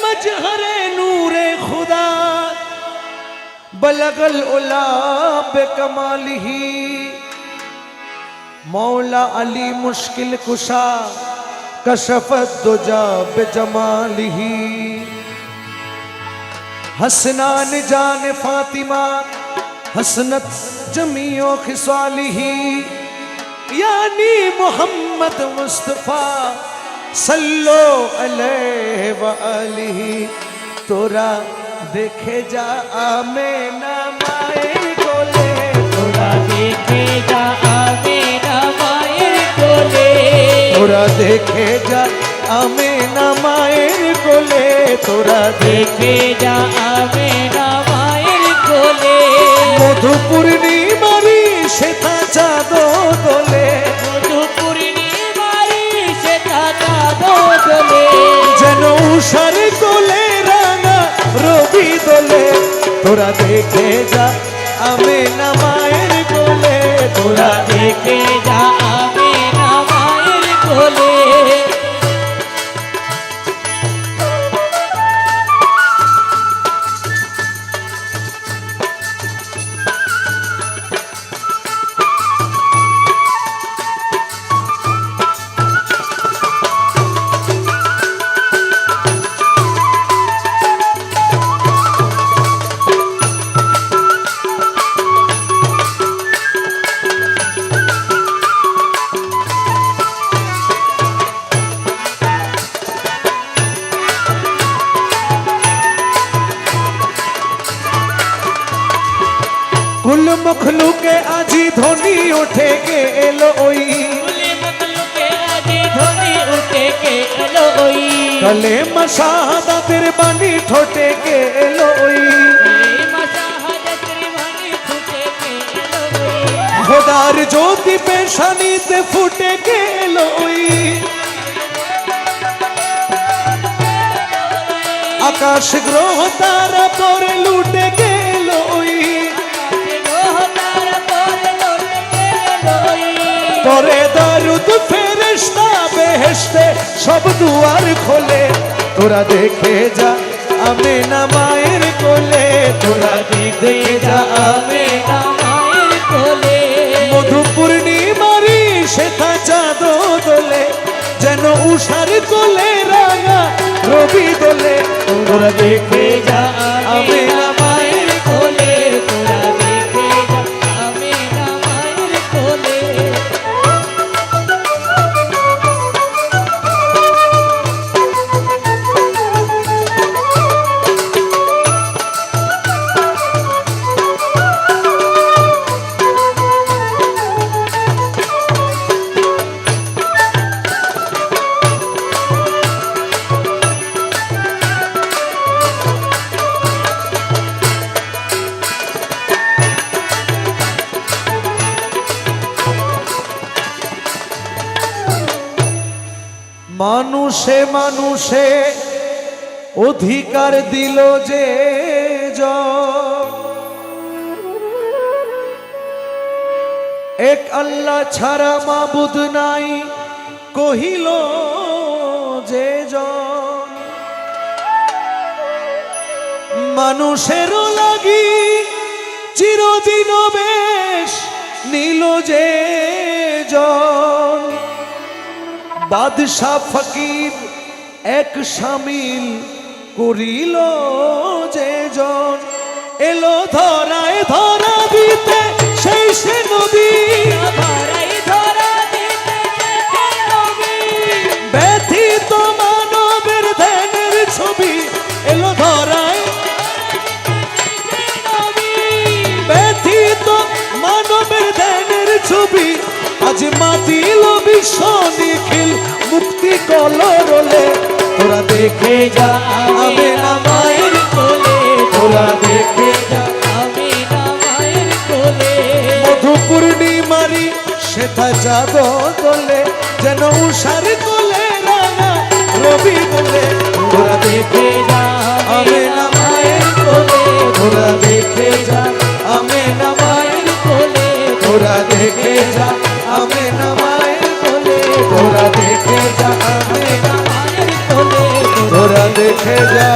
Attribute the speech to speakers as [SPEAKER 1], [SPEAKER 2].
[SPEAKER 1] मजहरे नूरे खुदा बलगल उला बेकमालिही मौला अली मुश्किल कुशा कशफत दुजा बेजमालिही हसनान जान फातिमा हसनत जमीओ खिसालिही यानी मोहम्मद मुस्तफा सल्लो अलैहि व आलिही तोरा देखे जा आमेना मायर कोले
[SPEAKER 2] तोरा देखे जा आमेना मायर कोले
[SPEAKER 1] तोरा देखे जा आमेना मायर कोले तोरा
[SPEAKER 2] देखे जा आमेना मायर कोले
[SPEAKER 1] मधुपूर्णी मारी शेता चाँदो दोले যেন উষার কোলে রাঙা রবি দোলে তোরা দেখে যা আমেনা মায়ের কোলে
[SPEAKER 2] তোরা দেখে যা আমেনা মায়ের কোলে
[SPEAKER 1] कुल मखलूके आजी ध्वनि उठे के एलो ओई कले मशाहदा तेरे बानी ठोटे के एलो ओई खुदार ज्योति पेशानी ते फूटे के एलो ओई आकाश ग्रह तारा पोरे लूटे के एलो ओई करे दारुद फेरिश्ता बेहेश्ते सब दुआर खोले तोरा देखे जा आमेना मायर कोले तोरा देखे जा आमेना
[SPEAKER 2] मायर कोले
[SPEAKER 1] मधुपूर्णी मारी शेता चाँदो दोले যেন উষার কোলে রাঙা রবি দোলে তোরা দেখে যা আমেনা মায়ের কোলে
[SPEAKER 2] তোরা দেখে যা আমেনা মায়ের কোলে
[SPEAKER 1] মানুষে মানুষে অধিকার দিল যে এক আল্লাহ ছাড়া মাবুদ নাই কহিল যে মানুষেরও লাগি চিরদিন বেশ নীল যে বাদশাহ ফকির এক শামিল করিল যে জন এলো ধরায় ধরা দিতে সেই সে নবী ব্যথিত মানবের ধ্যানের ছবি এলো ধরায় ব্যথিত মানবের ধ্যানের ছবি আজ মাতিল বিশ্ব নিখিল মুক্তি কলরলে তোরা দেখে যা আমেনা মায়ের কোলে তোরা দেখে যা
[SPEAKER 2] আমেনা মায়ের
[SPEAKER 1] সাজাগো দোলে যেন উষার কোলে রাঙা রবি বলে তোরা দেখে যা আমি না মায়ের কোলে তোরা দেখে যা আমি না মায়ের কোলে তোরা দেখে যা আমি না মায়ের কোলে তোরা দেখে যা আমি না মায়ের কোলে তোরা দেখে যা